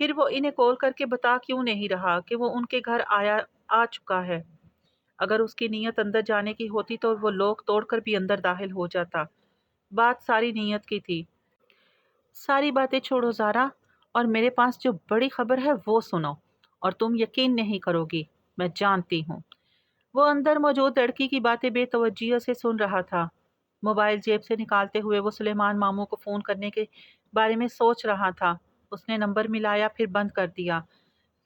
پھر وہ انہیں کال کر کے بتا کیوں نہیں رہا کہ وہ ان کے گھر آ چکا ہے؟ اگر اس کی نیت اندر جانے کی ہوتی تو وہ لوک توڑ کر بھی اندر داخل ہو جاتا۔ بات ساری نیت کی تھی۔ ساری باتیں چھوڑو زارا، اور میرے پاس جو بڑی خبر ہے وہ سنو، اور تم یقین نہیں کرو گی، میں جانتی ہوں۔ وہ اندر موجود لڑکی کی باتیں بے توجہی سے سن رہا تھا۔ موبائل جیب سے نکالتے ہوئے وہ سلیمان ماموں کو فون کرنے کے بارے میں سوچ رہا تھا۔ اس نے نمبر ملایا، پھر بند کر دیا،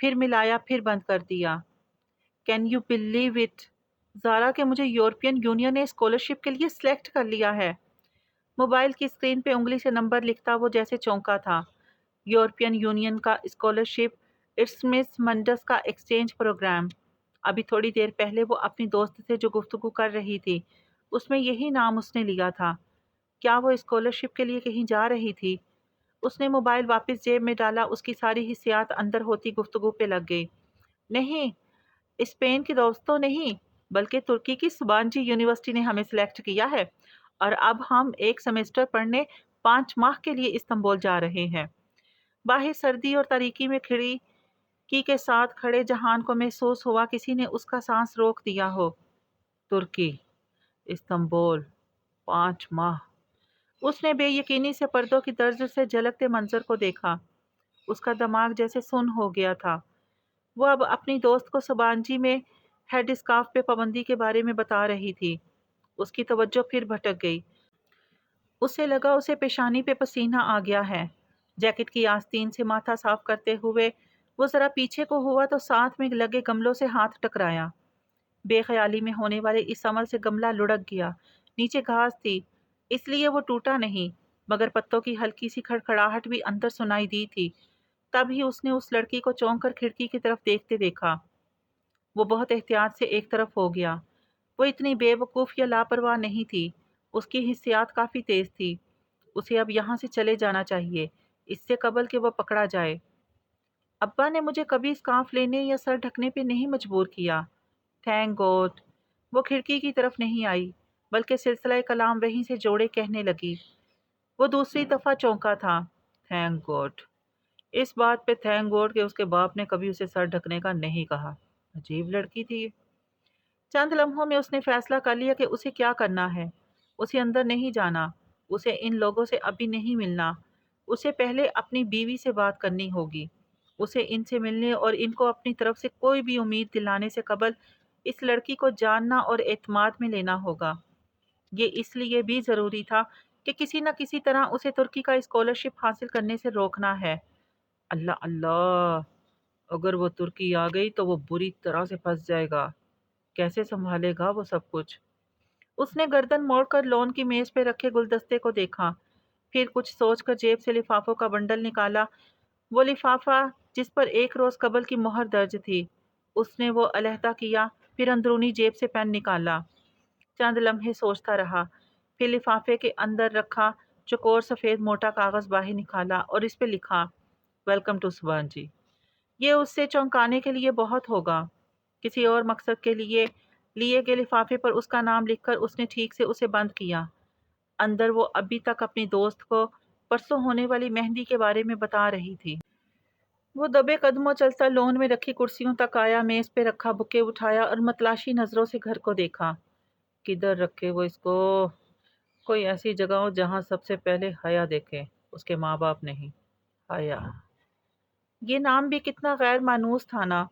پھر ملایا، پھر بند کر دیا۔ کین یو بلیو اٹ زارا کہ مجھے یورپین یونین نے اسکالرشپ کے لیے سلیکٹ کر لیا ہے؟ موبائل کی اسکرین پہ انگلی سے نمبر لکھتا وہ جیسے چونکا تھا۔ یورپین یونین کا اسکالرشپ، ارسمس منڈس کا ایکسچینج پروگرام۔ ابھی تھوڑی دیر پہلے وہ اپنی دوست سے جو گفتگو کر رہی تھی اس میں یہی نام اس نے لیا تھا۔ کیا وہ اسکالرشپ کے لیے کہیں جا رہی تھی؟ اس نے موبائل واپس جیب میں ڈالا، اس کی ساری حسیات اندر ہوتی گفتگو پہ لگ گئی۔ نہیں، اسپین کی دوستوں نہیں، بلکہ ترکی کی سبانجی یونیورسٹی نے ہمیں سلیکٹ کیا ہے، اور اب ہم ایک سیمسٹر پڑھنے 5 ماہ کے لیے استنبول جا رہے ہیں۔ باہر سردی اور تاریکی میں کھڑکی کے ساتھ کھڑے جہان کو محسوس ہوا کسی نے اس کا سانس روک دیا ہو۔ ترکی، استنبول، 5 ماہ۔ اس نے بے یقینی سے پردوں کی طرز سے جھلکتے منظر کو دیکھا۔ اس کا دماغ جیسے سن ہو گیا تھا۔ وہ اب اپنی دوست کو سبانجی میں ہیڈ اسکارف پہ پابندی کے بارے میں بتا رہی تھی۔ اس کی توجہ پھر بھٹک گئی۔ اسے لگا اسے پیشانی پہ پسینہ آ گیا ہے۔ جیکٹ کی آستین سے ماتھا صاف کرتے ہوئے وہ ذرا پیچھے کو ہوا تو ساتھ میں لگے گملوں سے ہاتھ ٹکرایا۔ بے خیالی میں ہونے والے اس عمل سے گملہ لڑک گیا۔ نیچے گھاس تھی، اس لیے وہ ٹوٹا نہیں، مگر پتوں کی ہلکی سی کھڑکھڑاہٹ بھی اندر سنائی دی تھی۔ تب ہی اس نے اس لڑکی کو چونک کر کھڑکی کی طرف دیکھتے دیکھا۔ وہ بہت احتیاط سے ایک طرف ہو گیا۔ وہ اتنی بے وقوف یا لاپرواہ نہیں تھی، اس کی حسیات کافی تیز تھی۔ اسے اب یہاں سے چلے جانا چاہیے، اس سے قبل کہ وہ پکڑا جائے۔ ابا نے مجھے کبھی اسکارف لینے یا سر ڈھکنے پہ نہیں مجبور کیا۔ Thank God. وہ کھڑکی کی طرف نہیں آئی، بلکہ سلسلہ کلام وہیں سے جوڑے کہنے لگی۔ وہ دوسری دفعہ چونکا تھا۔ Thank God. اس بات پہ تھینک گاڈ کہ اس کے باپ نے کبھی اسے سر ڈھکنے کا نہیں کہا۔ عجیب لڑکی تھی یہ۔ چند لمحوں میں اس نے فیصلہ کر لیا کہ اسے کیا کرنا ہے۔ اسے اندر نہیں جانا، اسے ان لوگوں سے ابھی نہیں ملنا۔ اسے پہلے اپنی بیوی سے بات کرنی ہوگی۔ اسے ان سے ملنے اور ان کو اپنی طرف سے کوئی بھی امید دلانے سے قبل اس لڑکی کو جاننا اور اعتماد میں لینا ہوگا۔ یہ اس لیے بھی ضروری تھا کہ کسی نہ کسی طرح اسے ترکی کا اسکالرشپ حاصل کرنے سے روکنا ہے۔ اللہ اللہ، اگر وہ ترکی آ گئی تو وہ بری طرح سے پھنس جائے گا۔ کیسے سنبھالے گا وہ سب کچھ؟ اس نے گردن موڑ کر لون کی میز پہ رکھے گلدستے کو دیکھا، پھر کچھ سوچ کر جیب سے لفافوں کا بنڈل نکالا۔ وہ لفافہ جس پر 1 روز قبل کی مہر درج تھی، اس نے وہ علیحدہ کیا، پھر اندرونی جیب سے پین نکالا۔ چند لمحے سوچتا رہا، پھر لفافے کے اندر رکھا چوکور سفید موٹا کاغذ باہر نکالا اور اس پہ لکھا، ویلکم ٹو سبانجی۔ یہ اس سے چونکانے کے لیے بہت ہوگا۔ کسی اور مقصد کے لیے لیے گئے لفافے پر اس کا نام لکھ کر اس نے ٹھیک سے اسے بند کیا۔ اندر وہ ابھی تک اپنی دوست کو پرسوں ہونے والی مہندی کے بارے میں بتا رہی تھی۔ وہ دبے قدموں چلتا لون میں رکھی کرسیوں تک آیا، میز پہ رکھا بکے اٹھایا اور متلاشی نظروں سے گھر کو دیکھا۔ کدھر رکھے وہ اس کو؟ کوئی ایسی جگہ ہو جہاں سب سے پہلے حیا دیکھے، اس کے ماں باپ نہیں۔ حیا، یہ نام بھی کتنا غیر مانوس تھا نا۔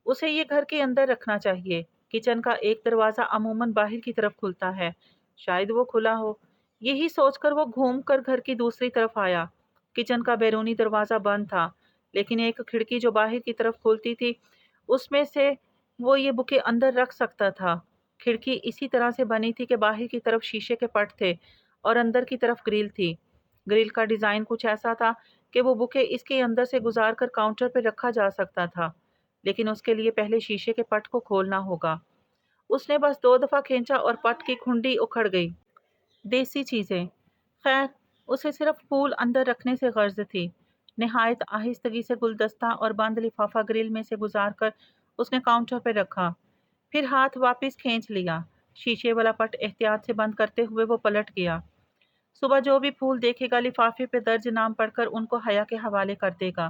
اسے یہ گھر کے اندر رکھنا چاہیے۔ کچن کا ایک دروازہ عموماً باہر کی طرف کھلتا ہے، شاید وہ کھلا ہو۔ یہی سوچ کر وہ گھوم کر گھر کی دوسری طرف آیا۔ کچن کا بیرونی دروازہ بند تھا، لیکن ایک کھڑکی جو باہر کی طرف کھلتی تھی اس میں سے وہ یہ بکے اندر رکھ سکتا تھا۔ کھڑکی اسی طرح سے بنی تھی کہ باہر کی طرف شیشے کے پٹ تھے اور اندر کی طرف گرل تھی۔ گرل کا ڈیزائن کچھ ایسا تھا کہ وہ بکے اس کے اندر سے گزار کر کاؤنٹر پہ رکھا جا سکتا تھا، لیکن اس کے لیے پہلے شیشے کے پٹ کو کھولنا ہوگا۔ اس نے بس 2 دفعہ کھینچا اور پٹ کی کھنڈی اکھڑ گئی۔ دیسی چیزیں، خیر اسے صرف پھول اندر رکھنے سے غرض تھی۔ نہایت آہستگی سے گلدستہ اور بند لفافہ گرل میں سے گزار کر اس نے کاؤنٹر پہ رکھا، پھر ہاتھ واپس کھینچ لیا۔ شیشے والا پٹ احتیاط سے بند کرتے ہوئے وہ پلٹ گیا۔ صبح جو بھی پھول دیکھے گا لفافے پہ درج نام پڑھ کر ان کو حیا کے حوالے کر دے گا۔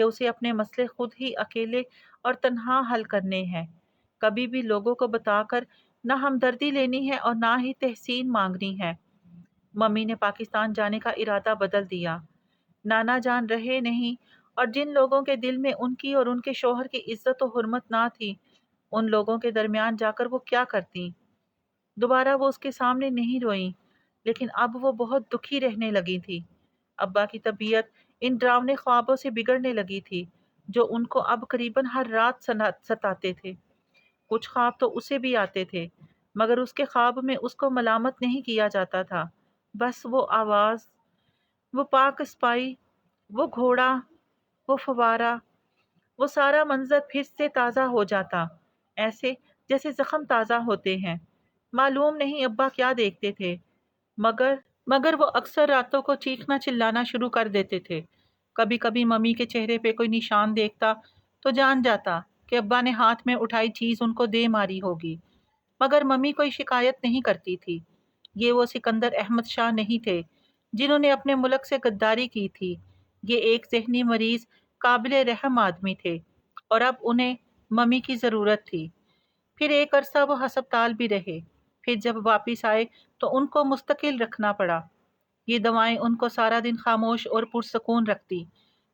کہ اسے اپنے مسئلے خود ہی اکیلے اور تنہا حل کرنے ہیں، کبھی بھی لوگوں کو بتا کر نہ ہمدردی لینی ہے اور نہ ہی تحسین مانگنی ہے۔ ممی نے پاکستان جانے کا ارادہ بدل دیا۔ نانا جان رہے نہیں، اور جن لوگوں کے دل میں ان کی اور ان کے شوہر کی عزت و حرمت نہ تھی، ان لوگوں کے درمیان جا کر وہ کیا کرتی؟ دوبارہ وہ اس کے سامنے نہیں روئیں، لیکن اب وہ بہت دکھی رہنے لگی تھی۔ ابا کی طبیعت ان ڈراونے خوابوں سے بگڑنے لگی تھی جو ان کو اب قریباً ہر رات ستاتے تھے۔ کچھ خواب تو اسے بھی آتے تھے، مگر اس کے خواب میں اس کو ملامت نہیں کیا جاتا تھا، بس وہ آواز، وہ پاک اسپائی، وہ گھوڑا، وہ فوارہ، وہ سارا منظر پھر سے تازہ ہو جاتا، ایسے جیسے زخم تازہ ہوتے ہیں۔ معلوم نہیں ابا کیا دیکھتے تھے، مگر مگر وہ اکثر راتوں کو چیخنا چلانا شروع کر دیتے تھے۔ کبھی کبھی ممی کے چہرے پہ کوئی نشان دیکھتا تو جان جاتا کہ ابا نے ہاتھ میں اٹھائی چیز ان کو دے ماری ہوگی، مگر ممی کوئی شکایت نہیں کرتی تھی۔ یہ وہ سکندر احمد شاہ نہیں تھے جنہوں نے اپنے ملک سے غداری کی تھی، یہ ایک ذہنی مریض قابل رحم آدمی تھے، اور اب انہیں ممی کی ضرورت تھی۔ پھر ایک عرصہ وہ ہسپتال بھی رہے، پھر جب واپس آئے تو ان کو مستقل رکھنا پڑا۔ یہ دوائیں ان کو سارا دن خاموش اور پرسکون رکھتی،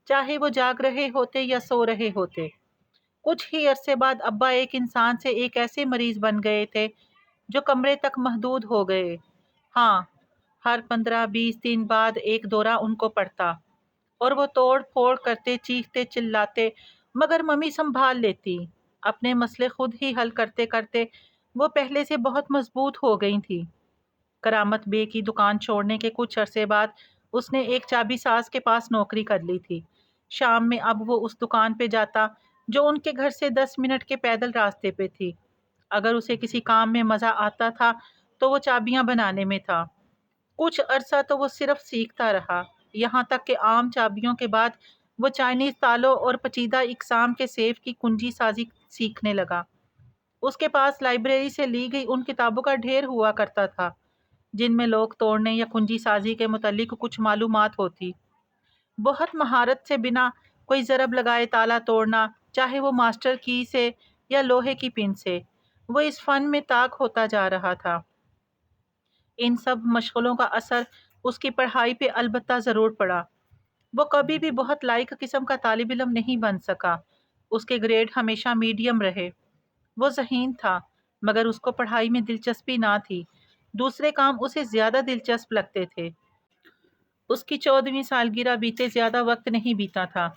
چاہے وہ جاگ رہے ہوتے یا سو رہے ہوتے۔ کچھ ہی عرصے بعد ابا ایک انسان سے ایک ایسے مریض بن گئے تھے جو کمرے تک محدود ہو گئے۔ ہاں، ہر 15-20 دن بعد ایک دورہ ان کو پڑتا، اور وہ توڑ پھوڑ کرتے، چیختے چلاتے، مگر ممی سنبھال لیتی۔ اپنے مسئلے خود ہی حل کرتے کرتے وہ پہلے سے بہت مضبوط ہو گئی تھی۔ کرامت بے کی دکان چھوڑنے کے کچھ عرصے بعد اس نے ایک چابی ساز کے پاس نوکری کر لی تھی۔ شام میں اب وہ اس دکان پہ جاتا جو ان کے گھر سے 10 منٹ کے پیدل راستے پہ تھی۔ اگر اسے کسی کام میں مزہ آتا تھا تو وہ چابیاں بنانے میں تھا۔ کچھ عرصہ تو وہ صرف سیکھتا رہا، یہاں تک کہ عام چابیوں کے بعد وہ چائنیز تالوں اور پیچیدہ اقسام کے سیف کی کنجی سازی سیکھنے لگا۔ اس کے پاس لائبریری سے لی گئی ان کتابوں کا ڈھیر ہوا کرتا تھا جن میں لوک توڑنے یا کنجی سازی کے متعلق کچھ معلومات ہوتی۔ بہت مہارت سے بنا کوئی ضرب لگائے تالا توڑنا، چاہے وہ ماسٹر کی سے یا لوہے کی پن سے، وہ اس فن میں طاق ہوتا جا رہا تھا۔ ان سب مشغلوں کا اثر اس کی پڑھائی پہ البتہ ضرور پڑا۔ وہ کبھی بھی بہت لائق قسم کا طالب علم نہیں بن سکا، اس کے گریڈ ہمیشہ میڈیم رہے۔ وہ ذہین تھا، مگر اس کو پڑھائی میں دلچسپی نہ تھی، دوسرے کام اسے زیادہ دلچسپ لگتے تھے۔ اس کی 14ویں سالگرہ بیتے زیادہ وقت نہیں بیتا تھا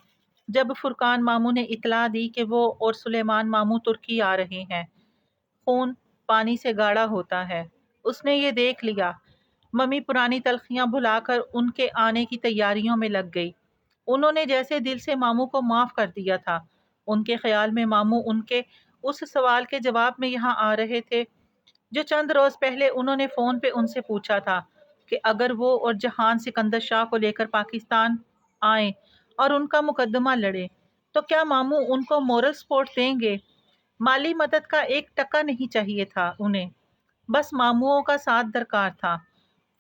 جب فرقان ماموں نے اطلاع دی کہ وہ اور سلیمان ماموں ترکی آ رہے ہیں۔ خون پانی سے گاڑھا ہوتا ہے، اس نے یہ دیکھ لیا۔ ممی پرانی تلخیاں بھلا کر ان کے آنے کی تیاریوں میں لگ گئی۔ انہوں نے جیسے دل سے ماموں کو معاف کر دیا تھا۔ ان کے خیال میں ماموں ان کے اس سوال کے جواب میں یہاں آ رہے تھے جو چند روز پہلے انہوں نے فون پہ ان سے پوچھا تھا کہ اگر وہ اور جہان سکندر شاہ کو لے کر پاکستان آئیں اور ان کا مقدمہ لڑے تو کیا ماموں ان کو مورل سپورٹ دیں گے؟ مالی مدد کا 1 ٹکا نہیں چاہیے تھا انہیں، بس ماموں کا ساتھ درکار تھا۔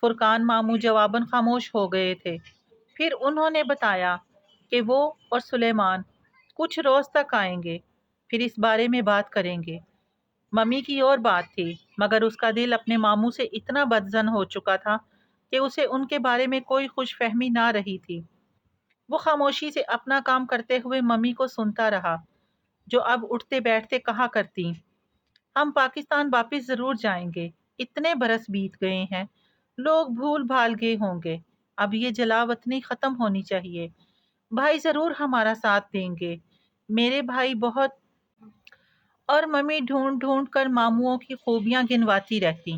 فرقان ماموں جواباً خاموش ہو گئے تھے۔ پھر انہوں نے بتایا کہ وہ اور سلیمان کچھ روز تک آئیں گے، پھر اس بارے میں بات کریں گے۔ ممی کی اور بات تھی، مگر اس کا دل اپنے ماموں سے اتنا بدظن ہو چکا تھا کہ اسے ان کے بارے میں کوئی خوش فہمی نہ رہی تھی۔ وہ خاموشی سے اپنا کام کرتے ہوئے ممی کو سنتا رہا، جو اب اٹھتے بیٹھتے کہا کرتی، ہم پاکستان واپس ضرور جائیں گے، اتنے برس بیت گئے ہیں، لوگ بھول بھال گئے ہوں گے، اب یہ جلا وطنی ختم ہونی چاہیے۔ بھائی ضرور ہمارا ساتھ دیں گے، میرے بھائی بہت، اور ممی ڈھونڈ ڈھونڈ کر ماموؤں کی خوبیاں گنواتی رہتی۔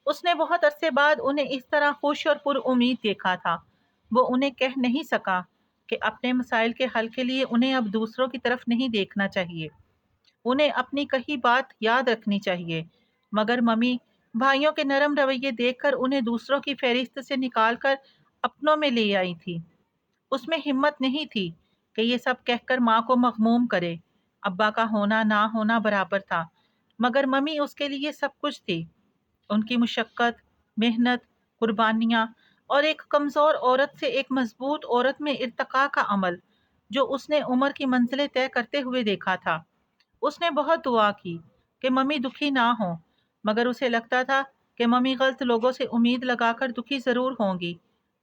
اس نے بہت عرصے بعد انہیں اس طرح خوش اور پر امید دیکھا تھا۔ وہ انہیں کہہ نہیں سکا کہ اپنے مسائل کے حل کے لیے انہیں اب دوسروں کی طرف نہیں دیکھنا چاہیے، انہیں اپنی کہی بات یاد رکھنی چاہیے، مگر ممی بھائیوں کے نرم رویے دیکھ کر انہیں دوسروں کی فہرست سے نکال کر اپنوں میں لے آئی تھی۔ اس میں ہمت نہیں تھی کہ یہ سب کہہ کر ماں کو مغموم کرے۔ ابا کا ہونا نہ ہونا برابر تھا، مگر ممی اس کے لیے سب کچھ تھی۔ ان کی مشقت، محنت، قربانیاں، اور ایک کمزور عورت سے ایک مضبوط عورت میں ارتقاء کا عمل، جو اس نے عمر کی منزلیں طے کرتے ہوئے دیکھا تھا۔ اس نے بہت دعا کی کہ ممی دکھی نہ ہوں، مگر اسے لگتا تھا کہ ممی غلط لوگوں سے امید لگا کر دکھی ضرور ہوں گی،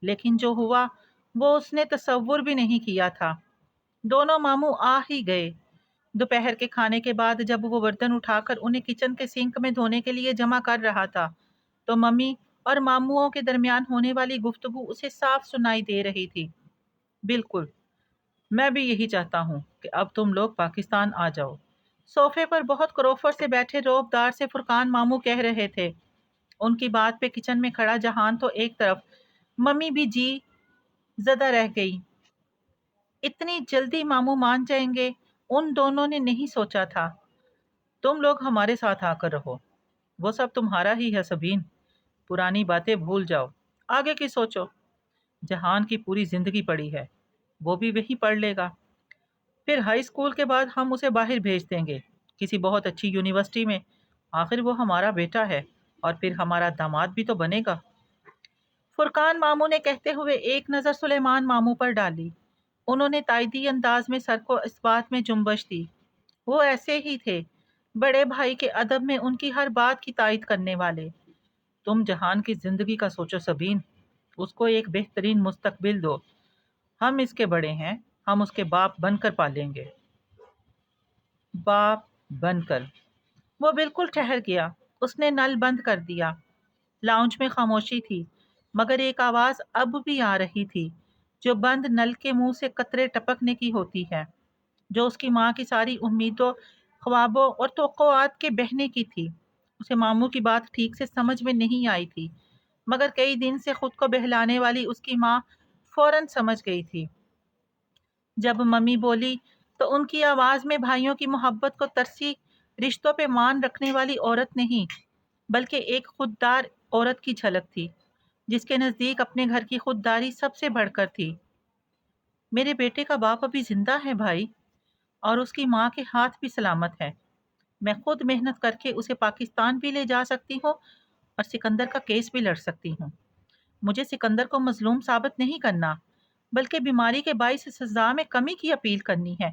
لیکن جو ہوا وہ اس نے تصور بھی نہیں کیا تھا۔ دونوں ماموں آ ہی گئے۔ دوپہر کے کھانے کے بعد جب وہ برتن اٹھا کر انہیں کچن کے سنک میں دھونے کے لیے جمع کر رہا تھا تو ممی اور ماموں کے درمیان ہونے والی گفتگو اسے صاف سنائی دے رہی تھی۔ بالکل، میں بھی یہی چاہتا ہوں کہ اب تم لوگ پاکستان آ جاؤ۔ صوفے پر بہت کروفر سے بیٹھے روب دار سے فرقان ماموں کہہ رہے تھے۔ ان کی بات پہ کچن میں کھڑا جہان تو ایک طرف، ممی بھی جی زدہ رہ گئی۔ اتنی جلدی ماموں مان جائیں گے ان دونوں نے نہیں سوچا تھا۔ تم لوگ ہمارے ساتھ آ کر رہو، وہ سب تمہارا ہی ہے سبین، پرانی باتیں بھول جاؤ، آگے کی سوچو۔ جہان کی پوری زندگی پڑی ہے، وہ بھی وہی پڑھ لے گا، پھر ہائی اسکول کے بعد ہم اسے باہر بھیج دیں گے کسی بہت اچھی یونیورسٹی میں، آخر وہ ہمارا بیٹا ہے اور پھر ہمارا داماد بھی تو بنے گا۔ فرقان ماموں نے کہتے ہوئے ایک نظر سلیمان ماموں پر ڈالی۔ انہوں نے تائیدی انداز میں سر کو اس بات میں جنبش دی۔ وہ ایسے ہی تھے، بڑے بھائی کے ادب میں ان کی ہر بات کی تائید کرنے والے۔ تم جہان کی زندگی کا سوچو سبین، اس کو ایک بہترین مستقبل دو، ہم اس کے بڑے ہیں، ہم اس کے باپ بن کر پالیں گے۔ باپ بن کر؟ وہ بالکل ٹھہر گیا۔ اس نے نل بند کر دیا۔ لاؤنج میں خاموشی تھی، مگر ایک آواز اب بھی آ رہی تھی جو بند نل کے منہ سے قطرے ٹپکنے کی ہوتی ہے، جو اس کی ماں کی ساری امیدوں، خوابوں اور توقعات کے بہنے کی تھی۔ اسے ماموں کی بات ٹھیک سے سمجھ میں نہیں آئی تھی، مگر کئی دن سے خود کو بہلانے والی اس کی ماں فوراً سمجھ گئی تھی۔ جب ممی بولی تو ان کی آواز میں بھائیوں کی محبت کو ترسی رشتوں پہ مان رکھنے والی عورت نہیں، بلکہ ایک خوددار عورت کی جھلک تھی، جس کے نزدیک اپنے گھر کی خودداری سب سے بڑھ کر تھی۔ میرے بیٹے کا باپ ابھی زندہ ہے بھائی، اور اس کی ماں کے ہاتھ بھی سلامت ہے۔ میں خود محنت کر کے اسے پاکستان بھی لے جا سکتی ہوں اور سکندر کا کیس بھی لڑ سکتی ہوں۔ مجھے سکندر کو مظلوم ثابت نہیں کرنا، بلکہ بیماری کے باعث سزا میں کمی کی اپیل کرنی ہے،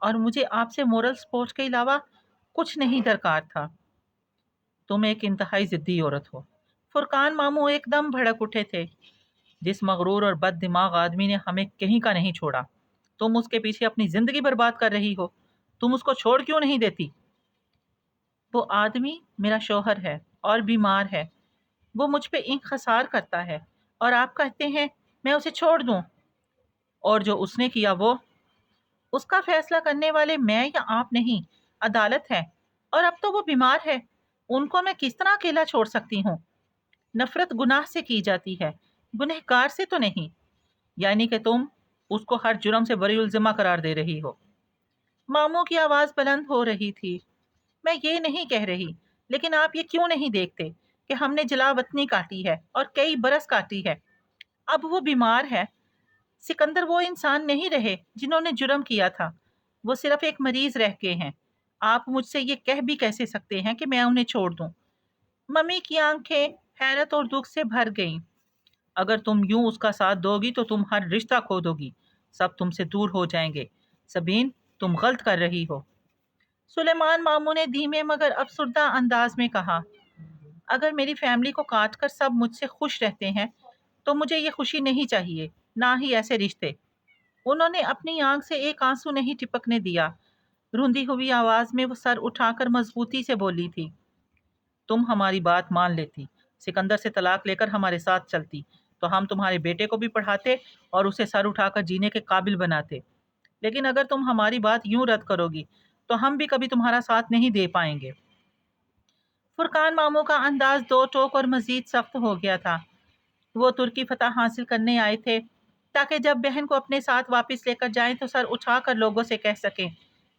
اور مجھے آپ سے مورل سپورٹ کے علاوہ کچھ نہیں درکار تھا۔ تم ایک انتہائی ضدی عورت ہو۔ فرقان ماموں ایک دم بھڑک اٹھے تھے۔ جس مغرور اور بد دماغ آدمی نے ہمیں کہیں کا نہیں چھوڑا، تم اس کے پیچھے اپنی زندگی برباد کر رہی ہو، تم اس کو چھوڑ کیوں نہیں دیتی؟ وہ آدمی میرا شوہر ہے اور بیمار ہے، وہ مجھ پہ انحصار کرتا ہے، اور آپ کہتے ہیں میں اسے چھوڑ دوں؟ اور جو اس نے کیا وہ؟ اس کا فیصلہ کرنے والے میں یا آپ نہیں، عدالت ہے، اور اب تو وہ بیمار ہے، ان کو میں کس طرح اکیلا چھوڑ سکتی ہوں؟ نفرت گناہ سے کی جاتی ہے، گنہگار سے تو نہیں۔ یعنی کہ تم اس کو ہر جرم سے بری الزمہ قرار دے رہی ہو؟ ماموں کی آواز بلند ہو رہی تھی۔ میں یہ نہیں کہہ رہی، لیکن آپ یہ کیوں نہیں دیکھتے کہ ہم نے جلا وطنی کاٹی ہے اور کئی برس کاٹی ہے؟ اب وہ بیمار ہے۔ سکندر وہ انسان نہیں رہے جنہوں نے جرم کیا تھا، وہ صرف ایک مریض رہ گئے ہیں۔ آپ مجھ سے یہ کہہ بھی کیسے سکتے ہیں کہ میں انہیں چھوڑ دوں؟ ممی کی آنکھیں حیرت اور دکھ سے بھر گئیں۔ اگر تم یوں اس کا ساتھ دو گی تو تم ہر رشتہ کھو دو گی، سب تم سے دور ہو جائیں گے۔ سبین، تم غلط کر رہی ہو۔ سلیمان ماموں نے دھیمے مگر افسردہ انداز میں کہا، اگر میری فیملی کو کاٹ کر سب مجھ سے خوش رہتے ہیں تو مجھے یہ خوشی نہیں چاہیے، نہ ہی ایسے رشتے۔ انہوں نے اپنی آنکھ سے ایک آنسو نہیں ٹپکنے دیا۔ روندی ہوئی آواز میں وہ سر اٹھا کر مضبوطی سے بولی تھی، تم ہماری بات مان لیتی، سکندر سے طلاق لے کر ہمارے ساتھ چلتی، تو ہم تمہارے بیٹے کو بھی پڑھاتے اور اسے سر اٹھا کر جینے کے قابل بناتے۔ لیکن اگر تم ہماری بات یوں رد کرو گی تو ہم بھی کبھی تمہارا ساتھ نہیں دے پائیں گے۔ فرقان ماموں کا انداز دو ٹوک اور مزید سخت ہو گیا تھا۔ وہ ترکی فتح حاصل کرنے آئے تھے تاکہ جب بہن کو اپنے ساتھ واپس لے کر جائیں تو سر اٹھا کر لوگوں سے کہہ سکیں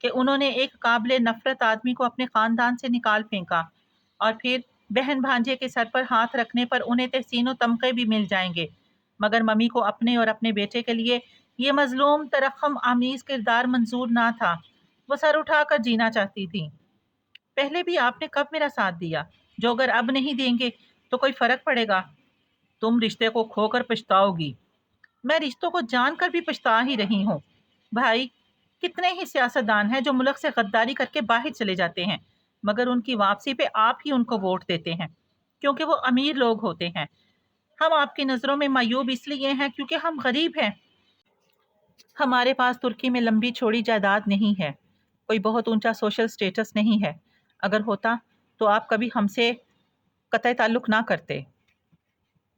کہ انہوں نے ایک قابل نفرت آدمی کو اپنے خاندان سے نکال پھینکا، اور پھر بہن بھانجے کے سر پر ہاتھ رکھنے پر انہیں تحسین و تمغے بھی مل جائیں گے۔ مگر ممی کو اپنے اور اپنے بیٹے کے لیے یہ مظلوم ترحم آمیز کردار منظور نہ تھا۔ وہ سر اٹھا کر جینا چاہتی تھی۔ پہلے بھی آپ نے کب میرا ساتھ دیا، جو اگر اب نہیں دیں گے تو کوئی فرق پڑے گا؟ تم رشتے کو کھو کر پچھتاؤ گی۔ میں رشتوں کو جان کر بھی پچھتا ہی رہی ہوں۔ بھائی، کتنے ہی سیاستدان ہیں جو ملک سے غداری کر کے باہر چلے جاتے ہیں، مگر ان کی واپسی پہ آپ ہی ان کو ووٹ دیتے ہیں کیونکہ وہ امیر لوگ ہوتے ہیں۔ ہم آپ کی نظروں میں معیوب اس لیے ہیں کیونکہ ہم غریب ہیں۔ ہمارے پاس ترکی میں لمبی چوڑی جائیداد نہیں ہے، کوئی بہت اونچا سوشل سٹیٹس نہیں ہے۔ اگر ہوتا تو آپ کبھی ہم سے قطع تعلق نہ کرتے۔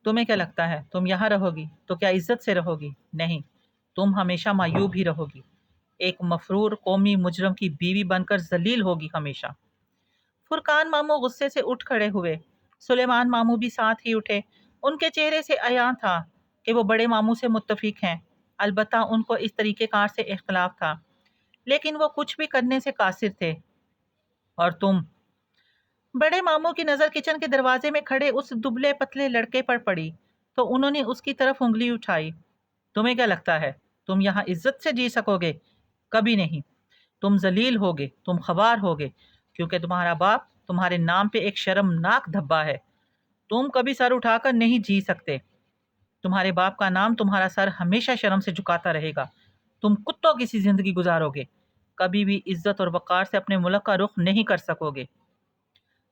تمہیں کیا لگتا ہے تم یہاں رہو گی تو کیا عزت سے رہو گی؟ نہیں، تم ہمیشہ معیوب ہی رہو گی، ایک مفرور قومی مجرم کی بیوی بن کر ذلیل ہوگی ہمیشہ۔ فرقان ماموں غصے سے اٹھ کھڑے ہوئے، سلیمان ماموں بھی ساتھ ہی اٹھے۔ ان کے چہرے سے عیاں تھا کہ وہ بڑے ماموں سے متفق ہیں، البتہ ان کو اس طریقہ کار سے اختلاف تھا، لیکن وہ کچھ بھی کرنے سے قاصر تھے۔ اور تم؟ بڑے ماموں کی نظر کچن کے دروازے میں کھڑے اس دبلے پتلے لڑکے پر پڑی تو انہوں نے اس کی طرف انگلی اٹھائی۔ تمہیں کیا لگتا ہے تم یہاں عزت سے جی سکو گے؟ کبھی نہیں۔ تم ذلیل ہوگے، تم خوار ہوگے، کیونکہ تمہارا باپ تمہارے نام پہ ایک شرمناک دھبا ہے۔ تم کبھی سر اٹھا کر نہیں جی سکتے۔ تمہارے باپ کا نام تمہارا سر ہمیشہ شرم سے جھکاتا رہے گا۔ تم کتوں کی سی زندگی گزارو گے، کبھی بھی عزت اور وقار سے اپنے ملک کا رخ نہیں کر سکو گے۔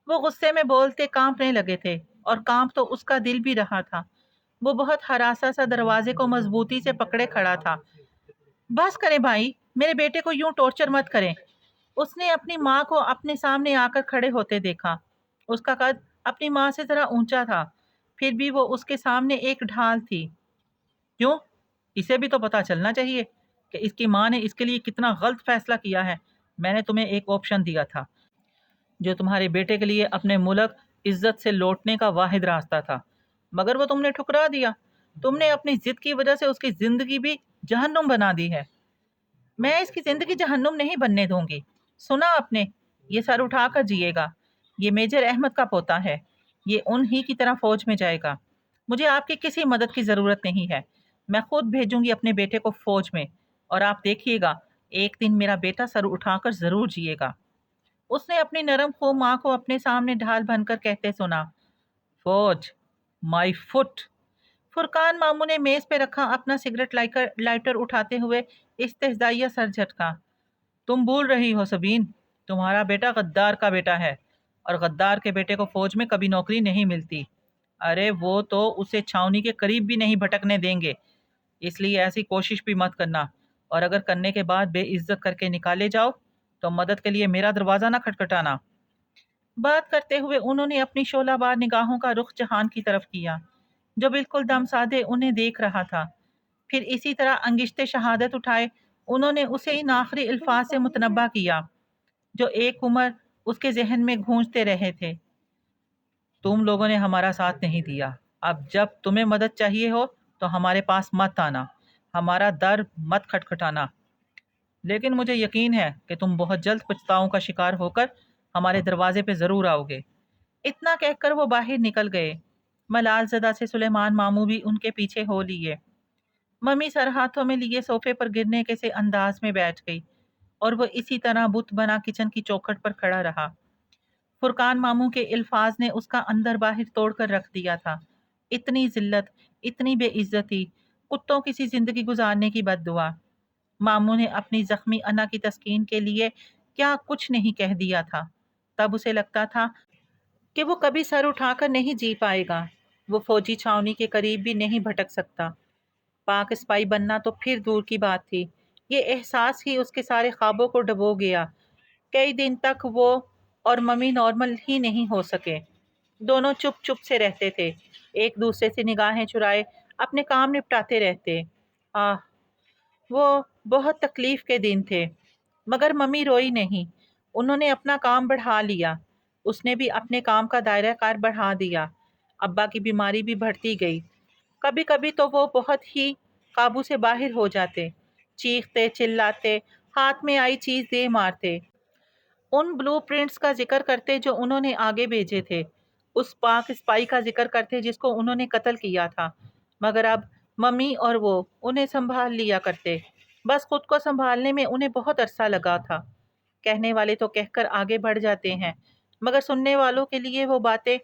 وہ غصے میں بولتے کانپنے لگے تھے، اور کانپ تو اس کا دل بھی رہا تھا۔ وہ بہت ہراسا سا دروازے کو مضبوطی سے پکڑے کھڑا تھا۔ بس کریں بھائی، میرے بیٹے کو یوں ٹارچر مت کریں۔ اس نے اپنی ماں کو اپنے سامنے آ کر کھڑے ہوتے دیکھا۔ اس کا قد اپنی ماں سے ذرا اونچا تھا، پھر بھی وہ اس کے سامنے ایک ڈھال تھی۔ کیوں؟ اسے بھی تو پتا چلنا چاہیے کہ اس کی ماں نے اس کے لیے کتنا غلط فیصلہ کیا ہے۔ میں نے تمہیں ایک آپشن دیا تھا جو تمہارے بیٹے کے لیے اپنے ملک عزت سے لوٹنے کا واحد راستہ تھا، مگر وہ تم نے ٹھکرا دیا۔ تم نے اپنی ضد کی وجہ سے اس کی زندگی بھی جہنم بنا دی ہے۔ میں اس کی زندگی جہنم نہیں بننے دوں گی۔ سنا آپ نے؟ یہ سر اٹھا کر جیے گا۔ یہ میجر احمد کا پوتا ہے، یہ ان ہی کی طرح فوج میں جائے گا۔ مجھے آپ کی کسی مدد کی ضرورت نہیں ہے، میں خود بھیجوں گی اپنے بیٹے کو فوج میں، اور آپ دیکھیے گا ایک دن میرا بیٹا سر اٹھا کر ضرور جیے گا۔ اس نے اپنی نرم خو ماں کو اپنے سامنے ڈھال بن کر کہتے سنا، فوج، مائی فٹ۔ فرقان ماموں نے میز پہ رکھا اپنا سگریٹ لائٹر اٹھاتے ہوئے استہزائیہ سر جھٹکا۔ تم بھول رہی ہو سبین، تمہارا بیٹا غدار کا بیٹا ہے، اور غدار کے بیٹے کو فوج میں کبھی نوکری نہیں ملتی۔ ارے وہ تو اسے چھاونی کے قریب بھی نہیں بھٹکنے دیں گے، اس لیے ایسی کوشش بھی مت کرنا، اور اگر کرنے کے بعد بے عزت کر کے نکالے جاؤ تو مدد کے لیے میرا دروازہ نہ کھٹکھٹانا۔ بات کرتے ہوئے انہوں نے اپنی شعلہ بار نگاہوں کا رخ جہان کی طرف کیا، جو بالکل دم سادے انہیں دیکھ رہا تھا۔ پھر اسی طرح انگشتے شہادت اٹھائے انہوں نے اسے ان آخری الفاظ سے متنبہ کیا جو ایک عمر اس کے ذہن میں گونجتے رہے تھے، تم لوگوں نے ہمارا ساتھ نہیں دیا، اب جب تمہیں مدد چاہیے ہو تو ہمارے پاس مت آنا، ہمارا در مت کھٹکھٹانا، لیکن مجھے یقین ہے کہ تم بہت جلد پچھتاؤں کا شکار ہو کر ہمارے دروازے پہ ضرور آؤ گے۔ اتنا کہہ کر وہ باہر نکل گئے۔ ملال زدہ سے سلیمان ماموں بھی ان کے پیچھے ہو لیے۔ ممی سر ہاتھوں میں لیے صوفے پر گرنے کے سے انداز میں بیٹھ گئی، اور وہ اسی طرح بت بنا کچن کی چوکھٹ پر کھڑا رہا۔ فرقان ماموں کے الفاظ نے اس کا اندر باہر توڑ کر رکھ دیا تھا۔ اتنی ذلت، اتنی بے عزتی، کتوں کی سی زندگی گزارنے کی بد دعا۔ ماموں نے اپنی زخمی انا کی تسکین کے لیے کیا کچھ نہیں کہہ دیا تھا۔ تب اسے لگتا تھا کہ وہ کبھی سر اٹھا کر نہیں جی پائے گا، وہ فوجی چھاونی کے قریب بھی نہیں بھٹک سکتا۔ پاک اسپائی بننا تو پھر دور کی بات تھی، یہ احساس ہی اس کے سارے خوابوں کو ڈبو گیا۔ کئی دن تک وہ اور ممی نارمل ہی نہیں ہو سکے۔ دونوں چپ چپ سے رہتے تھے، ایک دوسرے سے نگاہیں چرائے اپنے کام نپٹاتے رہتے۔ آہ، وہ بہت تکلیف کے دن تھے، مگر ممی روئی نہیں۔ انہوں نے اپنا کام بڑھا لیا، اس نے بھی اپنے کام کا دائرہ کار بڑھا دیا۔ ابا کی بیماری بھی بڑھتی گئی، کبھی کبھی تو وہ بہت ہی قابو سے باہر ہو جاتے، چیختے چلاتے، ہاتھ میں آئی چیز دے مارتے، ان بلو پرنٹس کا ذکر کرتے جو انہوں نے آگے بھیجے تھے، اس پاک اسپائی کا ذکر کرتے جس کو انہوں نے قتل کیا تھا، مگر اب ممی اور وہ انہیں سنبھال لیا کرتے۔ بس خود کو سنبھالنے میں انہیں بہت عرصہ لگا تھا۔ کہنے والے تو کہہ کر آگے بڑھ جاتے ہیں، مگر سننے والوں کے لیے وہ باتیں